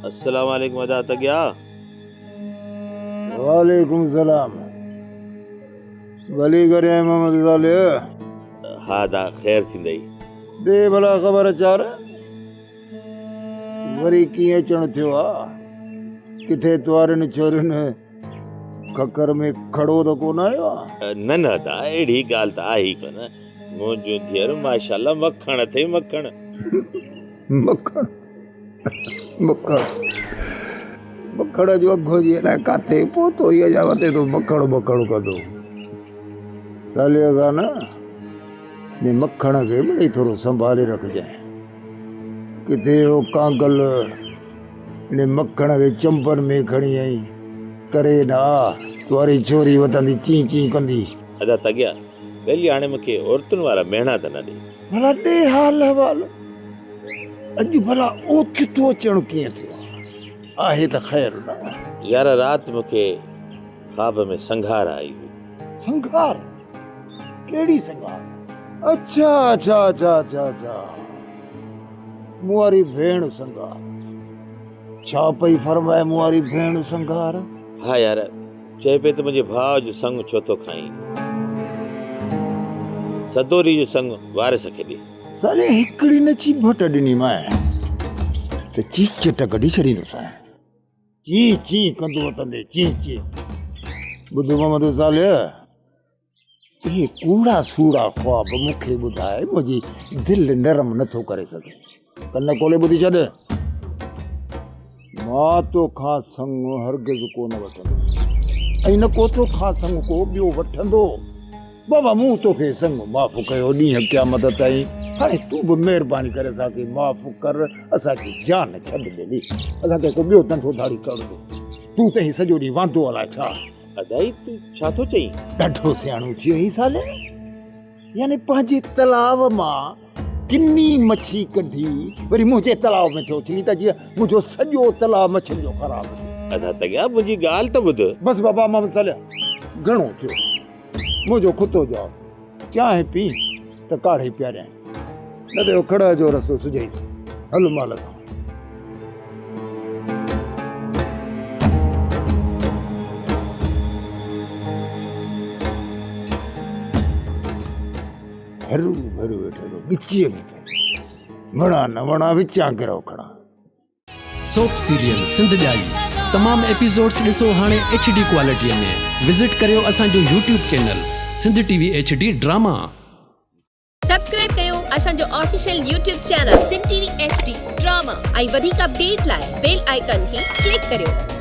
अस्सलाम वालेकुम अदा तगिया। वालेकुम सलाम। भली करे मोहम्मद साले। हा दा खैर थींदई। दे भला ख़बर चार वरी कीअं अचण थियो आ? किथे तुआरनि छोरियुनि खकर में खड़ो त कोन आयो आ? न न अदा अहिड़ी ॻाल्हि त आहे ई कोन। मुंहिंजो धीअर माशाल्लाह मखण अथई मखण। मखण मखण मखण जो अघो जी अलाए काथे पहुतो ई अञा वते तो मखण मखण कंदो। साले असां न ने मखण खे मिड़ई थोरो संभाले रखजांइ। किथे हो कांगल ने मखण खे चंपन में खणी आई करे ना तुआरी छोरी वतंदी ची ची कंदी। अदा तगिया पहली हाणे मूंखे औरतुनि वारा मेणा त न ॾे। भला दे हाल हवाल अॼु भला ओचितो अचण कीअं थियो आहे त ख़ैर न। यार राति मूंखे ख्वाब में संघार आई हुई। संघार? केड़ी संघार? अच्छा अच्छा अच्छा अच्छा अच्छा मुआरी भेण संघार। छा पई फरमाए मुआरी भेण संघार? हा यार चए पे त मुंहिंजे भाउ जो संग छो थो खाई। सदोरी जो संग वारिस खे ॾे। साले हिकड़ी नची भट ॾिनी मां त चीच टक ॾी छॾींदुसि। ची ची कंदो वतंदे ची ची। ॿुध मोहम्मद साले ये कूड़ा सूड़ा ख्वाब मूंखे ॿुधाए मुंहिंजी दिलि नरम नथो करे सघे। कल्ह कोले ॿुधी छॾ मां तोखां संग हरगिज़ कोन वठंदुसि ऐं न को तोखां संग को ॿियो वठंदो। बाबा मूं तोखे संग माफ़ कयो ॾींहं क़यामत ताईं। हाणे तूं बि महिरबानी करे असांखे माफ़ कर असांजी जान छॾ ॾिनी असांखे को ॿियो धंधो धाड़ी करिणो। तूं त ही सॼो ॾींहुं वांदो अलाए छा। अदाई तूं छा थो चई? ॾाढो सियाणो थियो ही साले। यानी पंहिंजे तलाव मां किनी मच्छी कढी वरी मुंहिंजे तलाव में थियो उछली त जीअं मुंहिंजो सॼो तलाव मच्छियुनि जो ख़राब थियो। अदा तगिया मुंहिंजी ॻाल्हि त ॿुध। बसि बाबा मोहम्मद साले घणो थियो मुंहिंजो खुतो जवाब। चांहि पी त काढ़े पियारां न त खड़ा जो रस्तो सुझे हल माल सां। हरू भरू वेठो तो गिचीअ में वणा न वणा विचां गिरो खड़ा। सोप सीरियल सिंध जाई तमाम एपिसोड्स ॾिसो हाणे HD क्वालिटीअ में। विज़िट करियो असांजो YouTube channel Sindh TV HD drama. Subscribe कयो असांजो official YouTube channel Sindh TV HD drama ऐं वधीक अपडेट लाइ बेल आइकन खे क्लिक करियो।